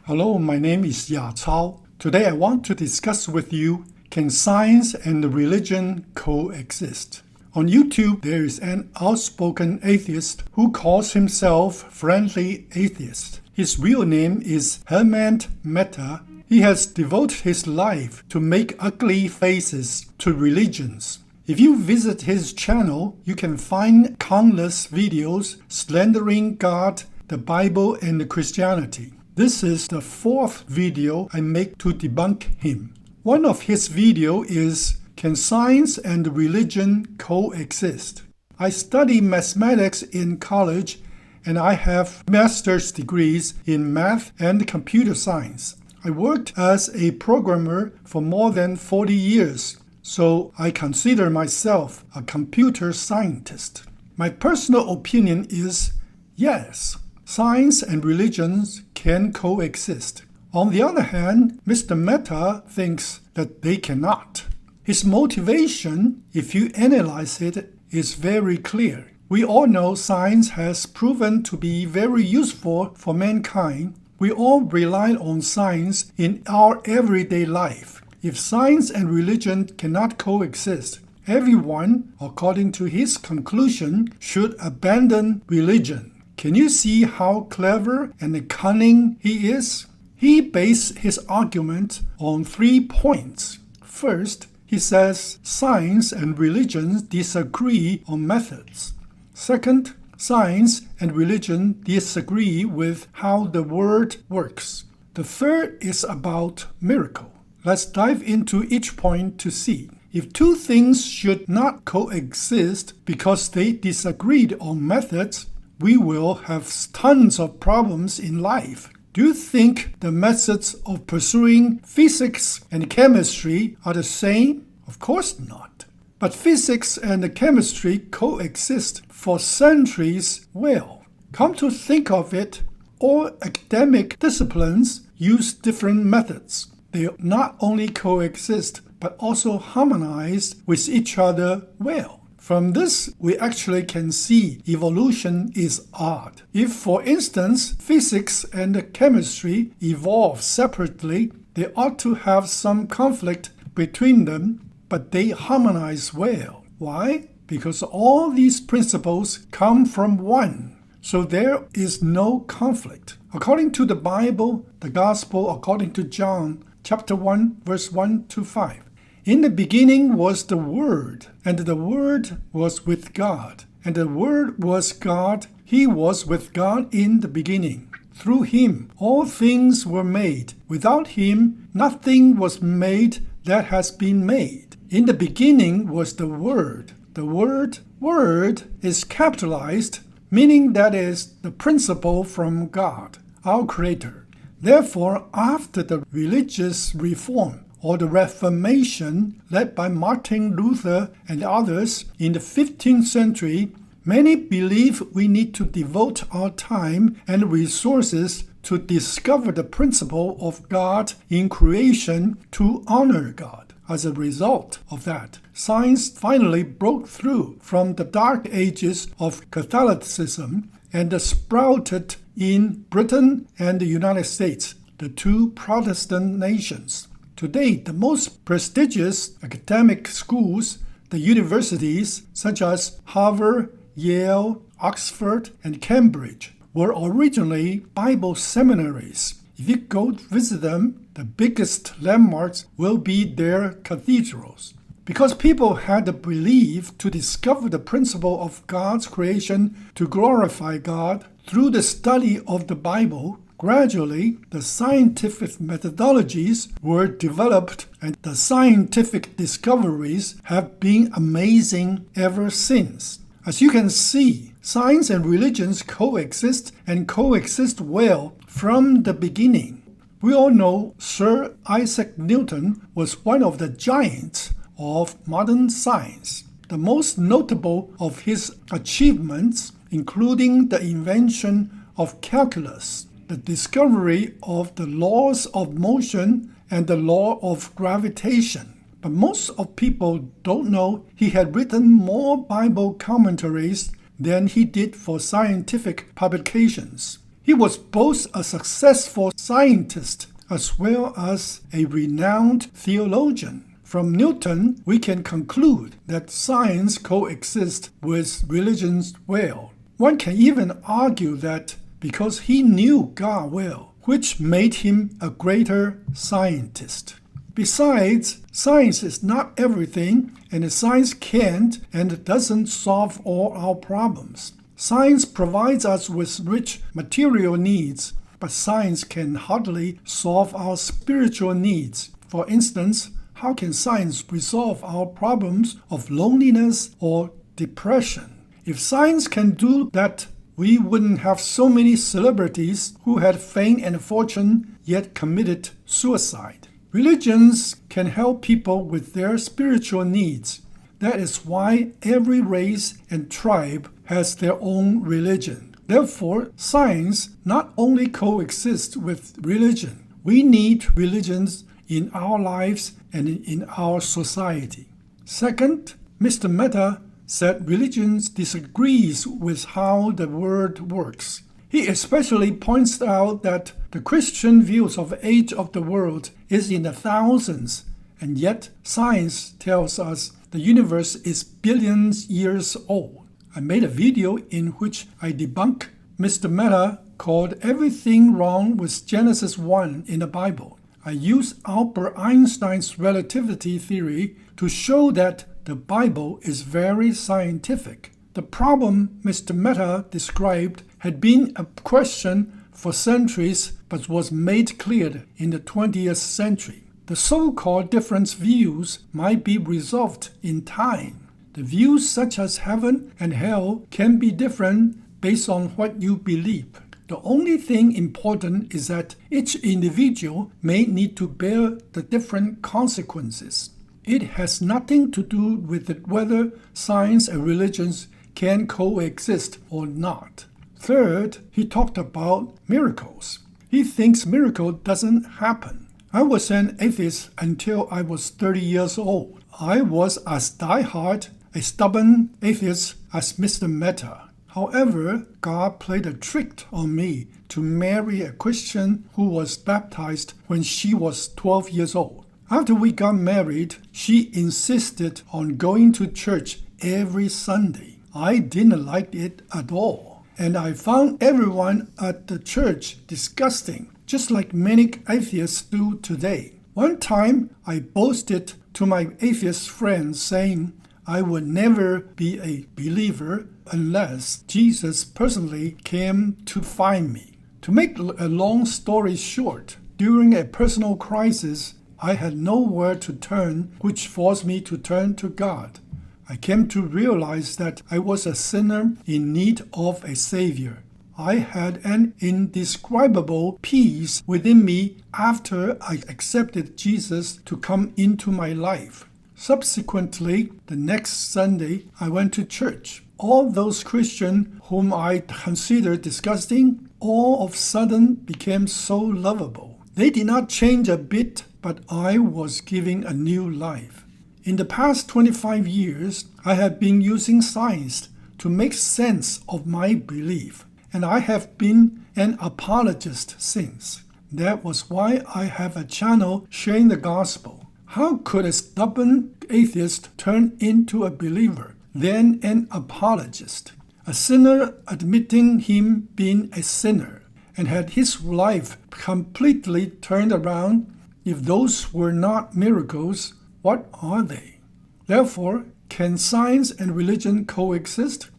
Hello, my name is Ya Cao. Today I want to discuss with you, can science and religion coexist? On YouTube, there is an outspoken atheist who calls himself Friendly Atheist. His real name is Hemant Mehta. He has devoted his life to make ugly faces to religions. If you visit his channel, you can find countless videos slandering God, the Bible, and Christianity. This is the fourth video I make to debunk him. One of his videos is, Can Science and Religion Coexist? I study mathematics in college and I have master's degrees in math and computer science. I worked as a programmer for more than 40 years. So I consider myself a computer scientist. My personal opinion is, yes, science and religions can coexist. On the other hand, Mr. Mehta thinks that they cannot. His motivation, if you analyze it, is very clear. We all know science has proven to be very useful for mankind. We all rely on science in our everyday life. If science and religion cannot coexist, everyone, according to his conclusion, should abandon religion. Can you see how clever and cunning he is? He based his argument on 3 points. First, he says science and religion disagree on methods. Second, science and religion disagree with how the world works. The third is about miracle. Let's dive into each point to see. If two things should not coexist because they disagreed on methods, we will have tons of problems in life. Do you think the methods of pursuing physics and chemistry are the same? Of course not. But physics and chemistry coexist for centuries well. Come to think of it, all academic disciplines use different methods. They not only coexist, but also harmonize with each other well. From this, we actually can see evolution is odd. If, for instance, physics and chemistry evolve separately, they ought to have some conflict between them, but they harmonize well. Why? Because all these principles come from one. So there is no conflict. According to the Bible, the Gospel according to John, Chapter 1, verse 1 to 5. In the beginning was the Word, and the Word was with God, and the Word was God. He was with God in the beginning. Through Him all things were made. Without Him nothing was made that has been made. In the beginning was the Word. The word is capitalized, meaning that is the principle from God, our Creator. Therefore, after the religious reform or the Reformation led by Martin Luther and others in the 15th century, many believe we need to devote our time and resources to discover the principle of God in creation to honor God. As a result of that, science finally broke through from the dark ages of Catholicism and sprouted in Britain and the United States, the two Protestant nations. Today, the most prestigious academic schools, the universities such as Harvard, Yale, Oxford, and Cambridge, were originally Bible seminaries. If you go visit them, the biggest landmarks will be their cathedrals. Because people had the belief to discover the principle of God's creation to glorify God through the study of the Bible, gradually the scientific methodologies were developed and the scientific discoveries have been amazing ever since. As you can see, science and religions coexist and coexist well from the beginning. We all know Sir Isaac Newton was one of the giants of modern science. The most notable of his achievements, including the invention of calculus, the discovery of the laws of motion and the law of gravitation. But most of people don't know he had written more Bible commentaries than he did for scientific publications. He was both a successful scientist as well as a renowned theologian. From Newton, we can conclude that science coexists with religion well. One can even argue that because he knew God well, which made him a greater scientist. Besides, science is not everything, and science can't and doesn't solve all our problems. Science provides us with rich material needs, but science can hardly solve our spiritual needs. For instance, how can science resolve our problems of loneliness or depression? If science can do that, we wouldn't have so many celebrities who had fame and fortune yet committed suicide. Religions can help people with their spiritual needs. That is why every race and tribe has their own religion. Therefore, science not only coexists with religion. We need religions in our lives and in our society. Second, Mr. Mehta said religion disagrees with how the world works. He especially points out that the Christian views of the age of the world is in the thousands, and yet science tells us the universe is billions years old. I made a video in which I debunk Mr. Mehta called everything wrong with Genesis 1 in the Bible. I used Albert Einstein's relativity theory to show that the Bible is very scientific. The problem Mr. Mehta described had been a question for centuries but was made clear in the 20th century. The so-called different views might be resolved in time. The views such as heaven and hell can be different based on what you believe. The only thing important is that each individual may need to bear the different consequences. It has nothing to do with whether science and religions can coexist or not. Third, he talked about miracles. He thinks miracle doesn't happen. I was an atheist until I was 30 years old. I was as diehard, a stubborn atheist as Mr. Mehta. However, God played a trick on me to marry a Christian who was baptized when she was 12 years old. After we got married, she insisted on going to church every Sunday. I didn't like it at all, and I found everyone at the church disgusting, just like many atheists do today. One time, I boasted to my atheist friends saying I would never be a believer unless Jesus personally came to find me. To make a long story short, during a personal crisis, I had nowhere to turn, which forced me to turn to God. I came to realize that I was a sinner in need of a Savior. I had an indescribable peace within me after I accepted Jesus to come into my life. Subsequently, the next Sunday, I went to church. All those Christians whom I considered disgusting all of a sudden became so lovable. They did not change a bit, but I was given a new life. In the past 25 years, I have been using science to make sense of my belief, and I have been an apologist since. That was why I have a channel sharing the gospel. How could a stubborn atheist turn into a believer, then an apologist? A sinner admitting him being a sinner, and had his life completely turned around. If those were not miracles, what are they? Therefore, can science and religion coexist?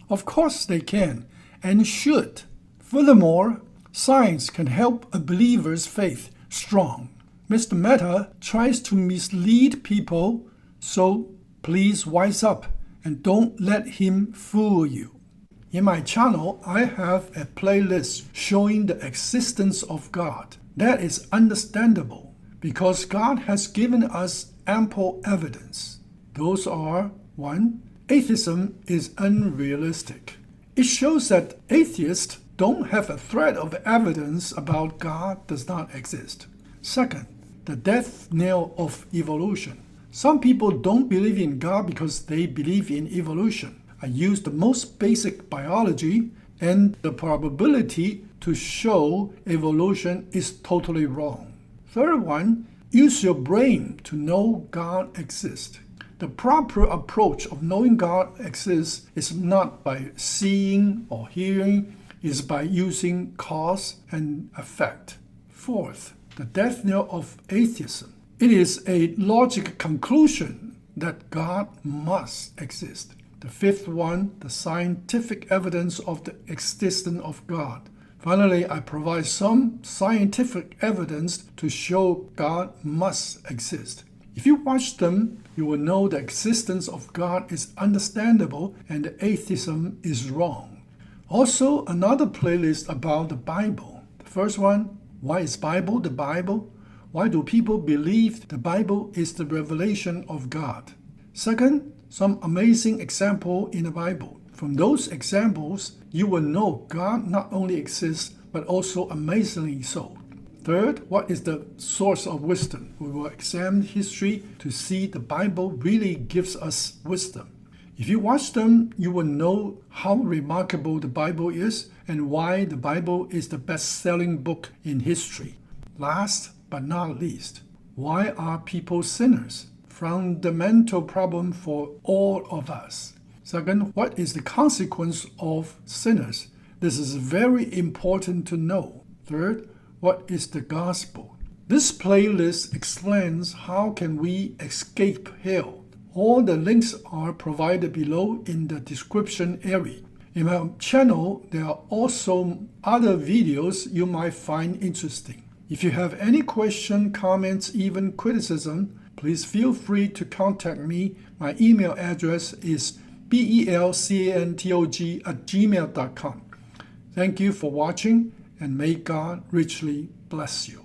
Of course they can and should. Furthermore, science can help a believer's faith strong. Mr. Mehta tries to mislead people, so please wise up and don't let him fool you. In my channel, I have a playlist showing the existence of God. That is understandable because God has given us ample evidence. Those are: 1. Atheism is unrealistic. It shows that atheists don't have a thread of evidence about God does not exist. 2. The death knell of evolution. Some people don't believe in God because they believe in evolution. I use the most basic biology and the probability to show evolution is totally wrong. Third one, use your brain to know God exists. The proper approach of knowing God exists is not by seeing or hearing, it is by using cause and effect. Fourth, the death knell of atheism. It is a logical conclusion that God must exist. The fifth one, the scientific evidence of the existence of God. Finally, I provide some scientific evidence to show God must exist. If you watch them, you will know the existence of God is understandable and the atheism is wrong. Also, another playlist about the Bible. The first one, why is Bible the Bible? Why do people believe the Bible is the revelation of God? Second, some amazing example in the Bible. From those examples, you will know God not only exists, but also amazingly so. Third, what is the source of wisdom? We will examine history to see the Bible really gives us wisdom. If you watch them, you will know how remarkable the Bible is and why the Bible is the best-selling book in history. Last but not least, why are people sinners? Fundamental problem for all of us. Second, what is the consequence of sinners? This is very important to know. Third, what is the gospel? This playlist explains how can we escape hell. All the links are provided below in the description area. In my channel, there are also other videos you might find interesting. If you have any question, comments, even criticism, please feel free to contact me. My email address is belcantog@gmail.com. Thank you for watching, and may God richly bless you.